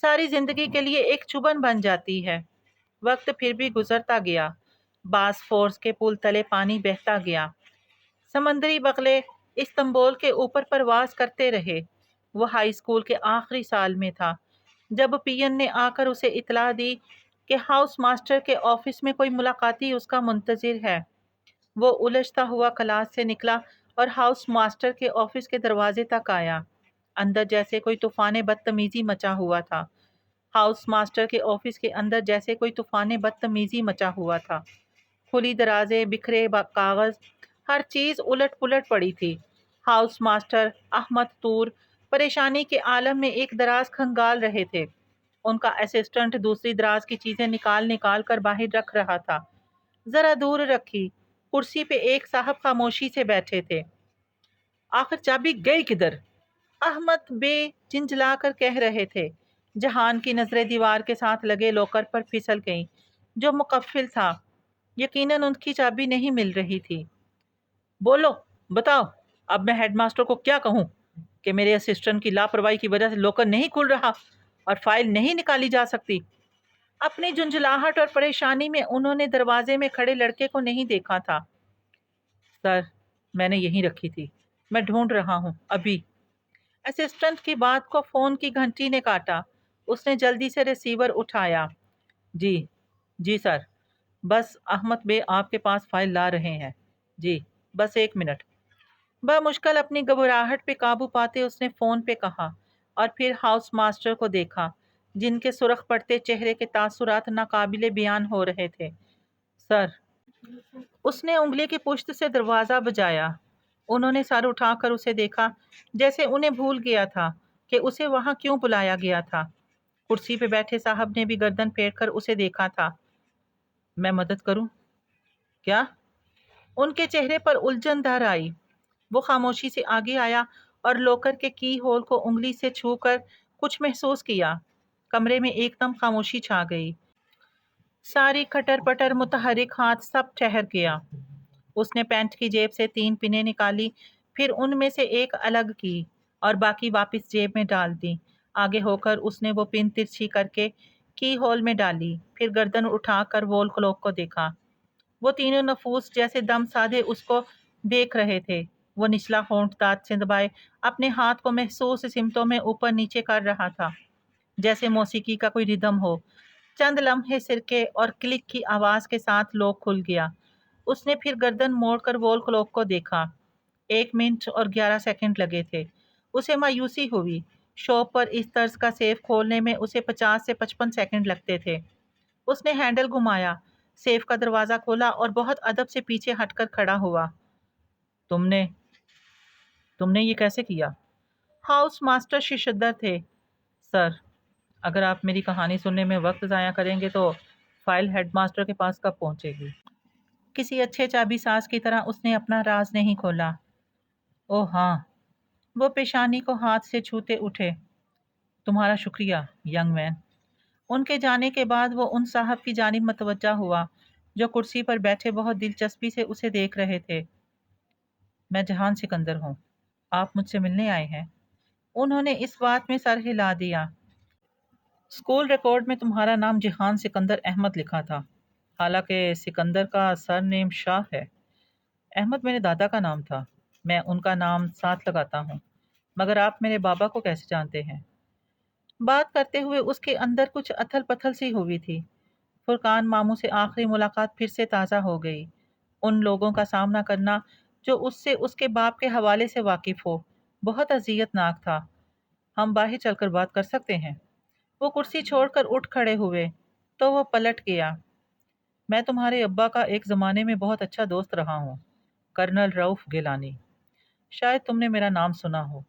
ساری زندگی کے لیے ایک چبھن بن جاتی ہے۔ وقت پھر بھی گزرتا گیا، باس فورس کے پل تلے پانی بہتا گیا، سمندری بغلے استنبول کے اوپر پرواز کرتے رہے۔ وہ ہائی اسکول کے آخری سال میں تھا جب پین نے آ کر اسے اطلاع دی کہ ہاؤس ماسٹر کے آفس میں کوئی ملاقاتی اس کا منتظر ہے۔ وہ الجھتا ہوا کلاس سے نکلا اور ہاؤس ماسٹر کے آفس کے دروازے تک آیا۔ اندر جیسے کوئی طوفان بدتمیزی مچا ہوا تھا۔ ہاؤس ماسٹر کے آفس کے اندر جیسے کوئی طوفان بدتمیزی مچا ہوا تھا۔ کھلی درازیں، بکھرے کاغذ، ہر چیز الٹ پلٹ پڑی تھی۔ ہاؤس ماسٹر احمد طور پریشانی کے عالم میں ایک دراز کھنگال رہے تھے۔ ان کا اسسٹنٹ دوسری دراز کی چیزیں نکال نکال کر باہر رکھ رہا تھا۔ ذرا دور رکھی کرسی پہ ایک صاحب خاموشی سے بیٹھے تھے۔ آخر چابی گئی کدھر؟ احمد بے جنجلا کر کہہ رہے تھے۔ جہان کی نظریں دیوار کے ساتھ لگے لوکر پر پھسل گئیں جو مقفل تھا۔ یقیناً ان کی چابی نہیں مل رہی تھی۔ بولو، بتاؤ، اب میں ہیڈ ماسٹر کو کیا کہوں کہ میرے اسسٹنٹ کی لاپرواہی کی وجہ سے لوکر نہیں کھل رہا اور فائل نہیں نکالی جا سکتی؟ اپنی جھنجھلاہٹ اور پریشانی میں انہوں نے دروازے میں کھڑے لڑکے کو نہیں دیکھا تھا۔ سر، میں نے یہیں رکھی تھی، میں ڈھونڈ رہا ہوں ابھی۔ اسسٹنٹ کی بات کو فون کی گھنٹی نے کاٹا۔ اس نے جلدی سے ریسیور اٹھایا۔ جی جی سر، بس احمد بے آپ کے پاس فائل لا رہے ہیں۔ جی بس 1 منٹ۔ بمشکل اپنی گھبراہٹ پہ قابو پاتے اس نے فون پہ کہا اور پھر ہاؤس ماسٹر کو دیکھا جن کے سرخ پڑتے چہرے کے تاثرات ناقابل بیان ہو رہے تھے۔ سر، اس نے انگلی کی پشت سے دروازہ بجایا۔ انہوں نے سر اٹھا کر اسے دیکھا جیسے انہیں بھول گیا تھا کہ اسے وہاں کیوں بلایا گیا تھا۔ کرسی پہ بیٹھے صاحب نے بھی گردن پھیر کر اسے دیکھا تھا۔ میں مدد کروں؟ کیا؟ ان کے چہرے پر الجھن دھر آئی۔ وہ خاموشی سے آگے آیا اور لوکر کے کی ہول کو انگلی سے چھو کر کچھ محسوس کیا۔ کمرے میں ایک دم خاموشی چھا گئی۔ ساری کھٹر پٹر متحرک ہاتھ سب ٹھہر گیا۔ اس نے پینٹ کی جیب سے 3 پنیں نکالی، پھر ان میں سے ایک الگ کی اور باقی واپس جیب میں ڈال دی۔ آگے ہو کر اس نے وہ پن ترچھی کر کے کی ہول میں ڈالی، پھر گردن اٹھا کر وول کلوک کو دیکھا۔ وہ تینوں نفوس جیسے دم سادے اس کو دیکھ رہے تھے۔ وہ نچلا ہونٹ دانت سے دبائے اپنے ہاتھ کو محسوس سمتوں میں اوپر نیچے کر رہا تھا جیسے موسیقی کا کوئی ردم ہو۔ چند لمحے سرکے اور کلک کی آواز کے ساتھ لوک کھل گیا۔ اس نے پھر گردن موڑ کر وول کلوک کو دیکھا۔ 1 منٹ اور 11 سیکنڈ لگے تھے۔ اسے مایوسی ہوئی۔ شاپ پر اس طرز کا سیف کھولنے میں اسے 50 سے 55 سیکنڈ لگتے تھے۔ اس نے ہینڈل گھمایا، سیف کا دروازہ کھولا اور بہت ادب سے پیچھے ہٹ کر کھڑا ہوا۔ تم نے یہ کیسے کیا؟ ہاؤس ماسٹر ششدر تھے۔ سر، اگر آپ میری کہانی سننے میں وقت ضائع کریں گے تو فائل ہیڈ ماسٹر کے پاس کب پہنچے گی؟ کسی اچھے چابی ساز کی طرح اس نے اپنا راز نہیں کھولا۔ اوہ ہاں، وہ پیشانی کو ہاتھ سے چھوتے اٹھے۔ تمہارا شکریہ ینگ مین۔ ان کے جانے کے بعد وہ ان صاحب کی جانب متوجہ ہوا جو کرسی پر بیٹھے بہت دلچسپی سے اسے دیکھ رہے تھے۔ میں جہان سکندر ہوں، آپ مجھ سے ملنے آئے ہیں؟ انہوں نے اس بات میں سر ہلا دیا۔ اسکول ریکارڈ میں تمہارا نام جہان سکندر احمد لکھا تھا، حالانکہ سکندر کا سر نیم شاہ ہے۔ احمد میرے دادا کا نام تھا، میں ان کا نام ساتھ لگاتا ہوں، مگر آپ میرے بابا کو کیسے جانتے ہیں؟ بات کرتے ہوئے اس کے اندر کچھ اتھل پتھل سی ہوئی تھی۔ فرقان ماموں سے آخری ملاقات پھر سے تازہ ہو گئی۔ ان لوگوں کا سامنا کرنا جو اس سے اس کے باپ کے حوالے سے واقف ہو بہت اذیت ناک تھا۔ ہم باہر چل کر بات کر سکتے ہیں؟ وہ کرسی چھوڑ کر اٹھ کھڑے ہوئے تو وہ پلٹ گیا۔ میں تمہارے ابا کا ایک زمانے میں بہت اچھا دوست رہا ہوں، کرنل رؤف گیلانی، شاید تم نے میرا نام سنا ہو۔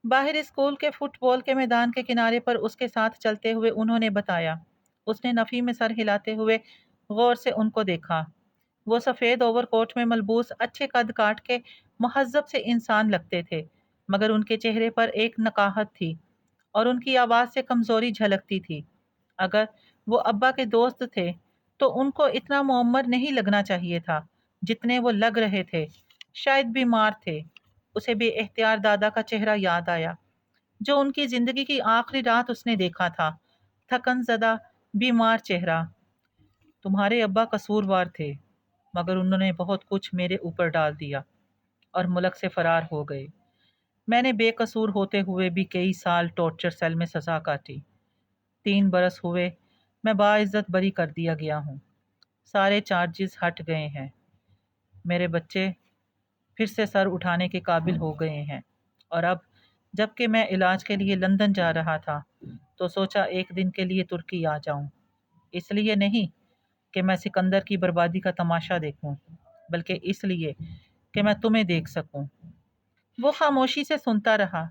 باہر اسکول کے فٹ بال کے میدان کے کنارے پر اس کے ساتھ چلتے ہوئے انہوں نے بتایا۔ اس نے نفی میں سر ہلاتے ہوئے غور سے ان کو دیکھا۔ وہ سفید اوور کوٹ میں ملبوس اچھے قد کاٹ کے مہذب سے انسان لگتے تھے، مگر ان کے چہرے پر ایک نقاہت تھی اور ان کی آواز سے کمزوری جھلکتی تھی۔ اگر وہ ابا کے دوست تھے تو ان کو اتنا معمر نہیں لگنا چاہیے تھا جتنے وہ لگ رہے تھے۔ شاید بیمار تھے۔ اسے بے اختیار دادا کا چہرہ یاد آیا جو ان کی زندگی کی آخری رات اس نے دیکھا تھا، تھکن زدہ بیمار چہرہ۔ تمہارے ابا قصوروار تھے، مگر انہوں نے بہت کچھ میرے اوپر ڈال دیا۔ اور ملک سے فرار ہو گئے۔ میں نے بے قصور ہوتے ہوئے بھی کئی سال ٹارچر سیل میں سزا کاٹی۔ 3 برس ہوئے میں باعزت بری کر دیا گیا ہوں۔ سارے چارجز ہٹ گئے ہیں۔ میرے بچے پھر سے سر اٹھانے کے قابل ہو گئے ہیں، اور اب جب کہ میں علاج کے لیے لندن جا رہا تھا تو سوچا ایک دن کے لیے ترکی آ جاؤں۔ اس لیے نہیں کہ میں سکندر کی بربادی کا تماشا دیکھوں، بلکہ اس لیے کہ میں تمہیں دیکھ سکوں۔ وہ خاموشی سے سنتا رہا۔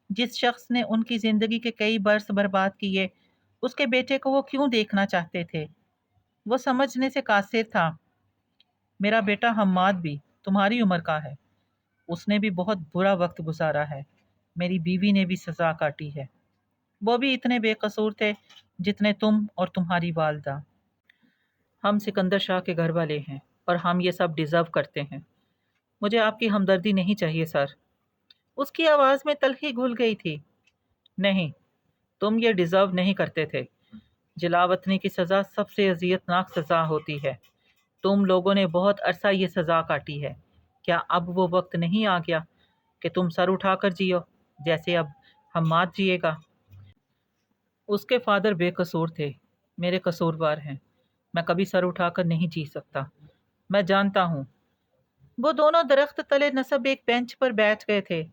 جس شخص نے ان کی زندگی کے کئی برس برباد کیے، اس کے بیٹے کو وہ کیوں دیکھنا چاہتے تھے؟ وہ سمجھنے سے قاصر تھا۔ میرا بیٹا حماد بھی تمہاری عمر کا ہے۔ اس نے بھی بہت برا وقت گزارا ہے۔ میری بیوی نے بھی سزا کاٹی ہے۔ وہ بھی اتنے بے قصور تھے جتنے تم اور تمہاری والدہ۔ ہم سکندر شاہ کے گھر والے ہیں اور ہم یہ سب ڈیزرو کرتے ہیں۔ مجھے آپ کی ہمدردی نہیں چاہیے سر۔ اس کی آواز میں تلخی گھل گئی تھی۔ نہیں، تم یہ ڈیزرو نہیں کرتے تھے۔ جلاوطنی کی سزا سب سے اذیت ناک سزا ہوتی ہے۔ تم لوگوں نے بہت عرصہ یہ سزا کاٹی ہے۔ کیا اب وہ وقت نہیں آ گیا کہ تم سر اٹھا کر جیو جیسے اب حماد جیے گا؟ اس کے فادر بے قصور تھے، میرے قصوروار ہیں۔ میں کبھی سر اٹھا کر نہیں جی سکتا۔ میں جانتا ہوں۔ وہ دونوں درخت تلے نصب ایک بینچ پر بیٹھ گئے تھے۔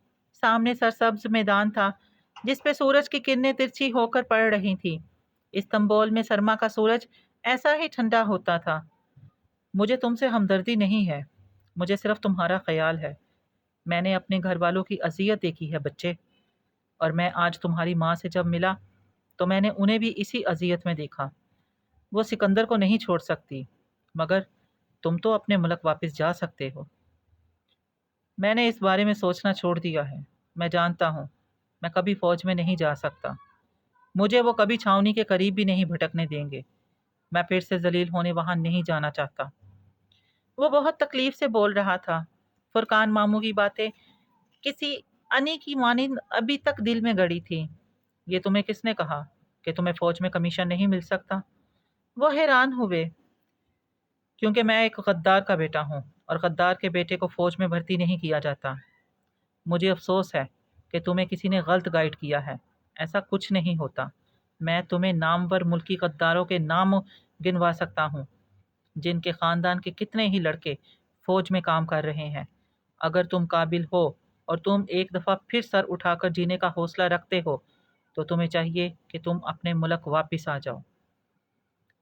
سامنے سرسبز میدان تھا جس پہ سورج کی کرنیں ترچھی ہو کر پڑ رہی تھیں۔ استنبول میں سرما کا سورج ایسا ہی ٹھنڈا ہوتا تھا۔ مجھے تم سے ہمدردی نہیں ہے، مجھے صرف تمہارا خیال ہے۔ میں نے اپنے گھر والوں کی اذیت دیکھی ہے بچے، اور میں آج تمہاری ماں سے جب ملا تو میں نے انہیں بھی اسی اذیت میں دیکھا۔ وہ سکندر کو نہیں چھوڑ سکتی، مگر تم تو اپنے ملک واپس جا سکتے ہو۔ میں نے اس بارے میں سوچنا چھوڑ دیا ہے۔ میں جانتا ہوں میں کبھی فوج میں نہیں جا سکتا۔ مجھے وہ کبھی چھاؤنی کے قریب بھی نہیں بھٹکنے دیں گے۔ میں پھر سے ذلیل ہونے وہاں نہیں جانا چاہتا۔ وہ بہت تکلیف سے بول رہا تھا۔ فرقان ماموں کی باتیں کسی انی کی مانند ابھی تک دل میں گڑی تھی۔ یہ تمہیں کس نے کہا کہ تمہیں فوج میں کمیشن نہیں مل سکتا؟ وہ حیران ہوئے۔ کیونکہ میں ایک غدار کا بیٹا ہوں، اور غدار کے بیٹے کو فوج میں بھرتی نہیں کیا جاتا۔ مجھے افسوس ہے کہ تمہیں کسی نے غلط گائیڈ کیا ہے۔ ایسا کچھ نہیں ہوتا۔ میں تمہیں نامور ملکی غداروں کے نام گنوا سکتا ہوں جن کے خاندان کے کتنے ہی لڑکے فوج میں کام کر رہے ہیں۔ اگر تم قابل ہو اور تم ایک دفعہ پھر سر اٹھا کر جینے کا حوصلہ رکھتے ہو تو تمہیں چاہیے کہ تم اپنے ملک واپس آ جاؤ۔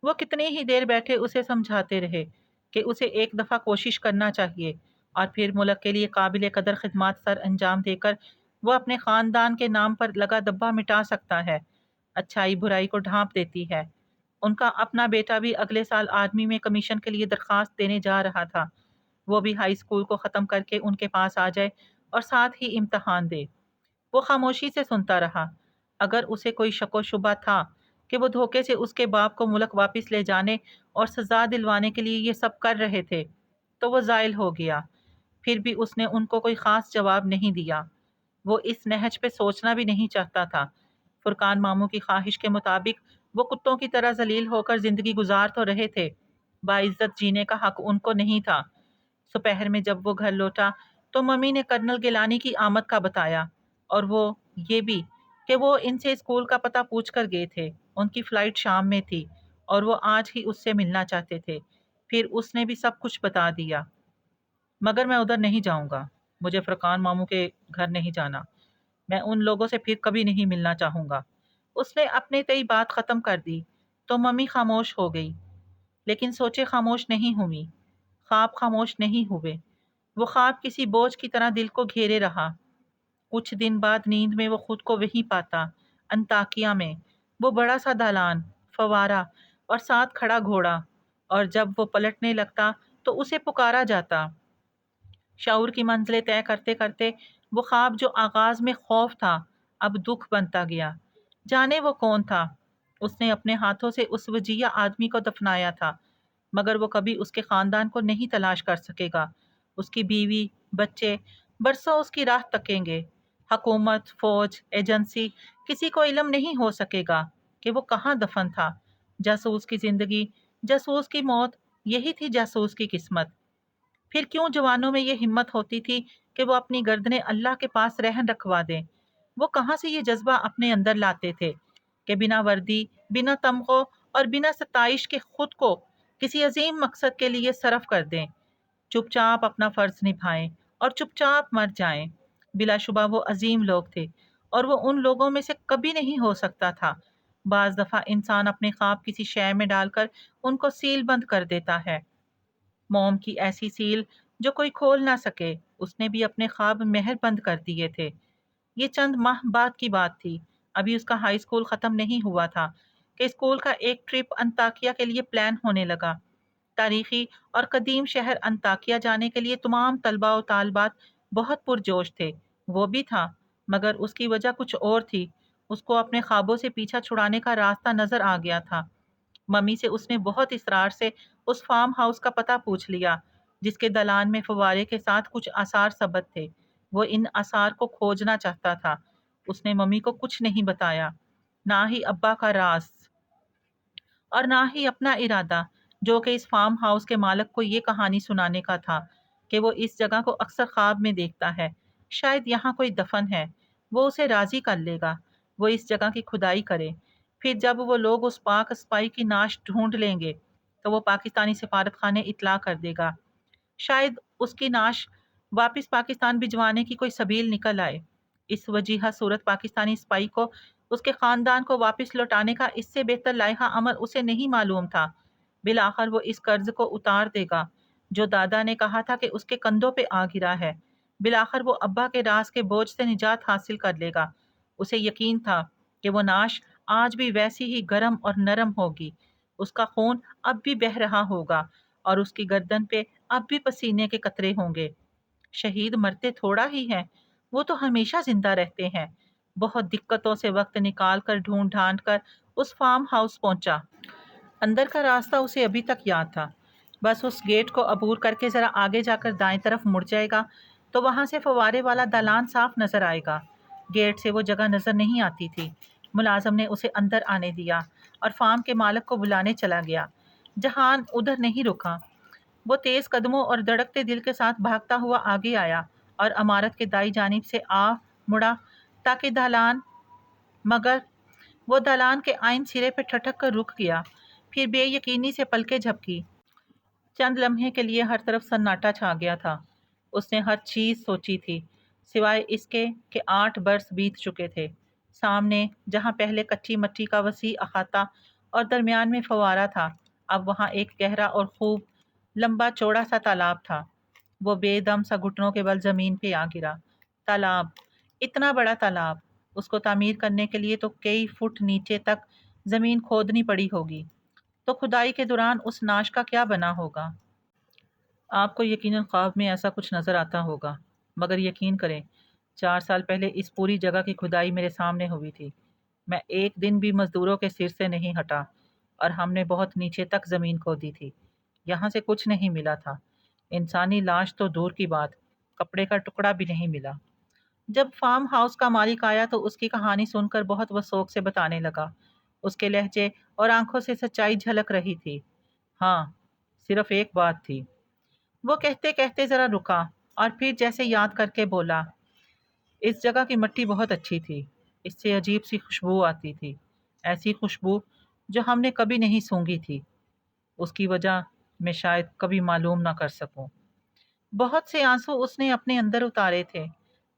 وہ کتنی ہی دیر بیٹھے اسے سمجھاتے رہے کہ اسے ایک دفعہ کوشش کرنا چاہیے، اور پھر ملک کے لیے قابل قدر خدمات سر انجام دے کر وہ اپنے خاندان کے نام پر لگا دبا مٹا سکتا ہے۔ اچھائی برائی کو ڈھانپ دیتی ہے۔ ان کا اپنا بیٹا بھی اگلے سال آرمی میں کمیشن کے لیے درخواست دینے جا رہا تھا۔ وہ بھی ہائی اسکول کو ختم کر کے ان کے پاس آ جائے اور ساتھ ہی امتحان دے۔ وہ خاموشی سے سنتا رہا۔ اگر اسے کوئی شک و شبہ تھا کہ وہ دھوکے سے اس کے باپ کو ملک واپس لے جانے اور سزا دلوانے کے لیے یہ سب کر رہے تھے تو وہ زائل ہو گیا۔ پھر بھی اس نے ان کو کوئی خاص جواب نہیں دیا۔ وہ اس نہج پہ سوچنا بھی نہیں چاہتا تھا۔ فرقان ماموں کی خواہش کے مطابق وہ کتوں کی طرح ذلیل ہو کر زندگی گزار تو رہے تھے، باعزت جینے کا حق ان کو نہیں تھا۔ دوپہر میں جب وہ گھر لوٹا تو ممی نے کرنل گیلانی کی آمد کا بتایا، اور وہ یہ بھی کہ وہ ان سے اسکول کا پتہ پوچھ کر گئے تھے۔ ان کی فلائٹ شام میں تھی اور وہ آج ہی اس سے ملنا چاہتے تھے۔ پھر اس نے بھی سب کچھ بتا دیا۔ مگر میں ادھر نہیں جاؤں گا۔ مجھے فرقان ماموں کے گھر نہیں جانا۔ میں ان لوگوں سے پھر کبھی نہیں ملنا چاہوں گا۔ اس نے اپنے تئی بات ختم کر دی تو ممی خاموش ہو گئی، لیکن سوچے خاموش نہیں ہوئی، خواب خاموش نہیں ہوئے۔ وہ خواب کسی بوجھ کی طرح دل کو گھیرے رہا۔ کچھ دن بعد نیند میں وہ خود کو وہیں پاتا، انطاکیہ میں، وہ بڑا سا دالان، فوارہ اور ساتھ کھڑا گھوڑا، اور جب وہ پلٹنے لگتا تو اسے پکارا جاتا۔ شعور کی منزلیں طے کرتے کرتے وہ خواب جو آغاز میں خوف تھا اب دکھ بنتا گیا۔ جانے وہ کون تھا؟ اس نے اپنے ہاتھوں سے اس وجیہ آدمی کو دفنایا تھا، مگر وہ کبھی اس کے خاندان کو نہیں تلاش کر سکے گا۔ اس کی بیوی، بچے برسوں اس کی راہ تکیں گے۔ حکومت، فوج، ایجنسی، کسی کو علم نہیں ہو سکے گا کہ وہ کہاں دفن تھا۔ جاسوس کی زندگی، جاسوس کی موت، یہی تھی جاسوس کی قسمت۔ پھر کیوں جوانوں میں یہ ہمت ہوتی تھی کہ وہ اپنی گردنیں اللہ کے پاس رہن رکھوا دیں۔ وہ کہاں سے یہ جذبہ اپنے اندر لاتے تھے کہ بنا وردی، بنا تمغوں اور بنا ستائش کے خود کو کسی عظیم مقصد کے لیے صرف کر دیں، چپ چاپ اپنا فرض نبھائیں اور چپ چاپ مر جائیں۔ بلا شبہ وہ عظیم لوگ تھے اور وہ ان لوگوں میں سے کبھی نہیں ہو سکتا تھا۔ بعض دفعہ انسان اپنے خواب کسی شے میں ڈال کر ان کو سیل بند کر دیتا ہے، موم کی ایسی سیل جو کوئی کھول نہ سکے۔ اس نے بھی اپنے خواب مہر بند کر دیے تھے۔ یہ چند ماہ بعد کی بات تھی، ابھی اس کا ہائی اسکول ختم نہیں ہوا تھا کہ اسکول کا ایک ٹرپ انطاکیہ کے لیے پلان ہونے لگا۔ تاریخی اور قدیم شہر انطاکیہ جانے کے لیے تمام طلباء و طالبات بہت پرجوش تھے۔ وہ بھی تھا، مگر اس کی وجہ کچھ اور تھی۔ اس کو اپنے خوابوں سے پیچھا چھڑانے کا راستہ نظر آ گیا تھا۔ ممی سے اس نے بہت اصرار سے اس فارم ہاؤس کا پتہ پوچھ لیا جس کے دلان میں فوارے کے ساتھ کچھ آثار ثبت تھے۔ وہ ان آثار کو کھوجنا چاہتا تھا۔ اس نے ممی کو کچھ نہیں بتایا، نہ ہی ابا کا راز اور نہ ہی اپنا ارادہ، جو کہ اس فارم ہاؤس کے مالک کو یہ کہانی سنانے کا تھا کہ وہ اس جگہ کو اکثر خواب میں دیکھتا ہے، شاید یہاں کوئی دفن ہے، وہ اسے راضی کر لے گا، وہ اس جگہ کی کھدائی کرے، پھر جب وہ لوگ اس پاک اسپائی کی نعش ڈھونڈ لیں گے تو وہ پاکستانی سفارت خانے اطلاع کر دے گا، شاید اس کی نعش واپس پاکستان بھجوانے کی کوئی سبیل نکل آئے۔ اس وجیہہ صورت پاکستانی اسپائی کو اس کے خاندان کو واپس لوٹانے کا اس سے بہتر لائحہ عمل اسے نہیں معلوم تھا۔ بالآخر وہ اس قرض کو اتار دے گا جو دادا نے کہا تھا کہ اس کے کندھوں پہ آ گرا ہے۔ بالآخر وہ ابا کے راز کے بوجھ سے نجات حاصل کر لے گا۔ اسے یقین تھا کہ وہ نعش آج بھی ویسی ہی گرم اور نرم ہوگی، اس کا خون اب بھی بہہ رہا ہوگا اور اس کی گردن پہ اب بھی پسینے کے قطرے ہوں گے۔ شہید مرتے تھوڑا ہی ہیں، وہ تو ہمیشہ زندہ رہتے ہیں۔ بہت دقتوں سے وقت نکال کر ڈھونڈ ڈھانڈ کر اس فارم ہاؤس پہنچا۔ اندر کا راستہ اسے ابھی تک یاد تھا۔ بس اس گیٹ کو عبور کر کے ذرا آگے جا کر دائیں طرف مڑ جائے گا تو وہاں سے فوارے والا دالان صاف نظر آئے گا۔ گیٹ سے وہ جگہ نظر نہیں آتی تھی۔ ملازم نے اسے اندر آنے دیا اور فارم کے مالک کو بلانے چلا گیا۔ جہان ادھر نہیں رکا۔ وہ تیز قدموں اور دھڑکتے دل کے ساتھ بھاگتا ہوا آگے آیا اور عمارت کے دائیں جانب سے مڑا تاکہ مگر وہ دالان کے آئن سرے پہ ٹھٹک کر رک گیا، پھر بے یقینی سے پلکیں جھپکی۔ چند لمحے کے لیے ہر طرف سناٹا چھا گیا تھا۔ اس نے ہر چیز سوچی تھی سوائے اس کے کہ 8 برس بیت چکے تھے۔ سامنے جہاں پہلے کچی مٹی کا وسیع احاطہ اور درمیان میں فوارہ تھا، اب وہاں ایک گہرا اور خوب لمبا چوڑا سا تالاب تھا۔ وہ بے دم سا گھٹنوں کے بل زمین پہ آ گرا۔ تالاب، اتنا بڑا تالاب! اس کو تعمیر کرنے کے لیے تو کئی فٹ نیچے تک زمین کھودنی پڑی ہوگی، تو کھدائی کے دوران اس نعش کا کیا بنا ہوگا؟ آپ کو یقیناً خواب میں ایسا کچھ نظر آتا ہوگا، مگر یقین کریں 4 سال پہلے اس پوری جگہ کی کھدائی میرے سامنے ہوئی تھی۔ میں ایک دن بھی مزدوروں کے سر سے نہیں ہٹا اور ہم نے بہت نیچے تک زمین کھودی تھی۔ یہاں سے کچھ نہیں ملا تھا، انسانی لاش تو دور کی بات، کپڑے کا ٹکڑا بھی نہیں ملا۔ جب فارم ہاؤس کا مالک آیا تو اس کی کہانی سن کر بہت وثوق سے بتانے لگا۔ اس کے لہجے اور آنکھوں سے سچائی جھلک رہی تھی۔ ہاں، صرف ایک بات تھی۔ وہ کہتے کہتے ذرا رکا اور پھر جیسے یاد کر کے بولا، اس جگہ کی مٹی بہت اچھی تھی، اس سے عجیب سی خوشبو آتی تھی، ایسی خوشبو جو ہم نے کبھی نہیں سونگھی تھی۔ اس کی وجہ میں شاید کبھی معلوم نہ کر سکوں۔ بہت سے آنسو اس نے اپنے اندر اتارے تھے۔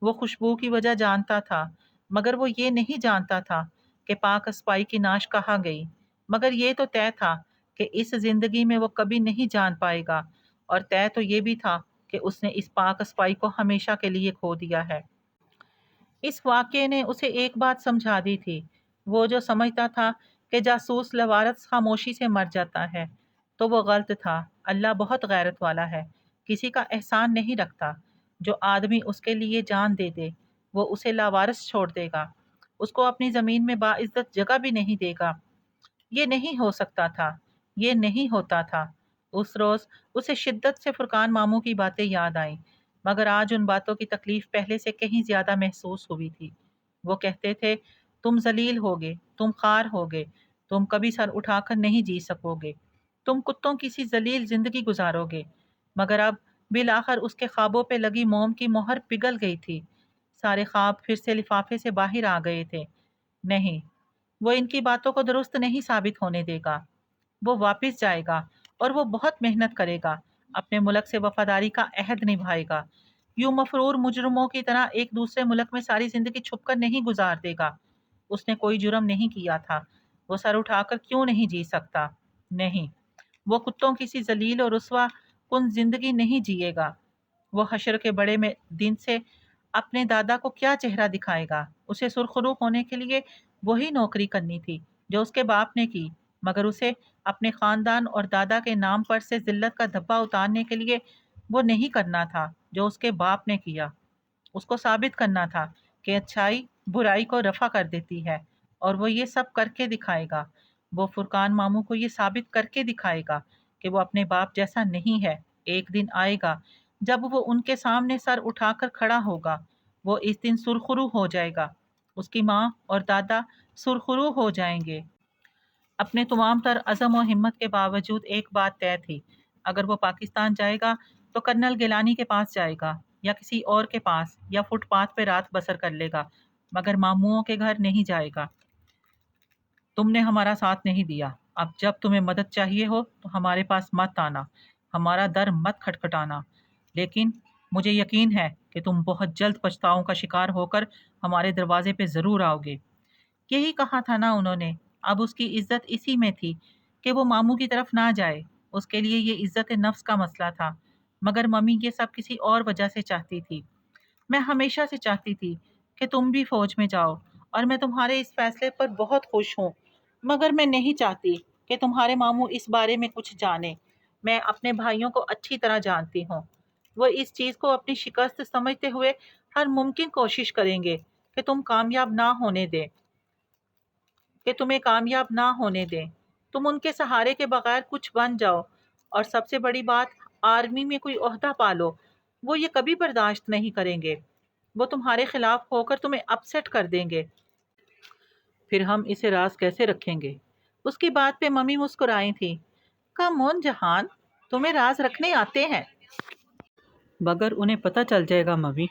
وہ خوشبو کی وجہ جانتا تھا، مگر وہ یہ نہیں جانتا تھا کہ پاک اسپائی کی نعش کہاں گئی۔ مگر یہ تو طے تھا کہ اس زندگی میں وہ کبھی نہیں جان پائے گا، اور طے تو یہ بھی تھا کہ اس نے اس پاک اسپائی کو ہمیشہ کے لیے کھو دیا ہے۔ اس واقعے نے اسے ایک بات سمجھا دی تھی۔ وہ جو سمجھتا تھا کہ جاسوس لوارس خاموشی سے مر جاتا ہے تو وہ غلط تھا۔ اللہ بہت غیرت والا ہے، کسی کا احسان نہیں رکھتا۔ جو آدمی اس کے لیے جان دے دے وہ اسے لاوارث چھوڑ دے گا، اس کو اپنی زمین میں باعزت جگہ بھی نہیں دے گا۔ یہ نہیں ہو سکتا تھا، یہ نہیں ہوتا تھا۔ اس روز اسے شدت سے فرقان ماموں کی باتیں یاد آئیں، مگر آج ان باتوں کی تکلیف پہلے سے کہیں زیادہ محسوس ہوئی تھی۔ وہ کہتے تھے تم ذلیل ہوگے، تم خوار ہوگے، تم کبھی سر اٹھا کر نہیں جی سکو گے، تم کتوں کی سی ذلیل زندگی گزارو گے، مگر اب بالآخر اس کے خوابوں پہ لگی موم کی مہر پگھل گئی تھی۔ سارے خواب پھر سے لفافے سے باہر آ گئے تھے۔ نہیں، وہ ان کی باتوں کو درست نہیں ثابت ہونے دے گا۔ وہ واپس جائے گا اور وہ بہت محنت کرے گا، اپنے ملک سے وفاداری کا عہد نبھائے گا۔ یوں مفرور مجرموں کی طرح ایک دوسرے ملک میں ساری زندگی چھپ کر نہیں گزار دے گا۔ اس نے کوئی جرم نہیں کیا تھا، وہ سر اٹھا کر کیوں نہیں جی سکتا؟ نہیں، وہ کتوں کی سی ذلیل اور رسوا کن زندگی نہیں جیے گا۔ وہ حشر کے بڑے میں دن سے اپنے دادا کو کیا چہرہ دکھائے گا؟ اسے سرخرو ہونے کے لیے وہی نوکری کرنی تھی جو اس کے باپ نے کی، مگر اسے اپنے خاندان اور دادا کے نام پر سے ذلت کا دھبا اتارنے کے لیے وہ نہیں کرنا تھا جو اس کے باپ نے کیا۔ اس کو ثابت کرنا تھا کہ اچھائی برائی کو رفع کر دیتی ہے، اور وہ یہ سب کر کے دکھائے گا۔ وہ فرقان ماموں کو یہ ثابت کر کے دکھائے گا کہ وہ اپنے باپ جیسا نہیں ہے۔ ایک دن آئے گا جب وہ ان کے سامنے سر اٹھا کر کھڑا ہوگا۔ وہ اس دن سرخرو ہو جائے گا، اس کی ماں اور دادا سرخرو ہو جائیں گے۔ اپنے تمام تر عزم و ہمت کے باوجود ایک بات طے تھی، اگر وہ پاکستان جائے گا تو کرنل گیلانی کے پاس جائے گا یا کسی اور کے پاس، یا فٹ پاتھ پہ رات بسر کر لے گا، مگر ماموؤں کے گھر نہیں جائے گا۔ تم نے ہمارا ساتھ نہیں دیا، اب جب تمہیں مدد چاہیے ہو تو ہمارے پاس مت آنا، ہمارا در مت کھٹکھٹانا، لیکن مجھے یقین ہے کہ تم بہت جلد پچھتاؤں کا شکار ہو کر ہمارے دروازے پہ ضرور آؤ گے۔ یہی کہا تھا نا انہوں نے، اب اس کی عزت اسی میں تھی کہ وہ ماموں کی طرف نہ جائے۔ اس کے لیے یہ عزت نفس کا مسئلہ تھا، مگر ممی یہ سب کسی اور وجہ سے چاہتی تھی۔ میں ہمیشہ سے چاہتی تھی کہ تم بھی فوج میں جاؤ، اور میں تمہارے اس فیصلے پر بہت خوش ہوں، مگر میں نہیں چاہتی کہ تمہارے ماموں اس بارے میں کچھ جانیں۔ میں اپنے بھائیوں کو اچھی طرح جانتی ہوں، وہ اس چیز کو اپنی شکست سمجھتے ہوئے ہر ممکن کوشش کریں گے کہ تمہیں کامیاب نہ ہونے دیں۔ تم ان کے سہارے کے بغیر کچھ بن جاؤ، اور سب سے بڑی بات، آرمی میں کوئی عہدہ پالو۔ وہ یہ کبھی برداشت نہیں کریں گے۔ وہ تمہارے خلاف ہو کر تمہیں اپسیٹ کر دیں گے۔ پھر ہم اسے راز کیسے رکھیں گے؟ اس کی بات پہ ممی مسکرائی تھی۔ کم آن جہان، تمہیں راز رکھنے آتے ہیں؟ مگر انہیں پتہ چل جائے گا ممی۔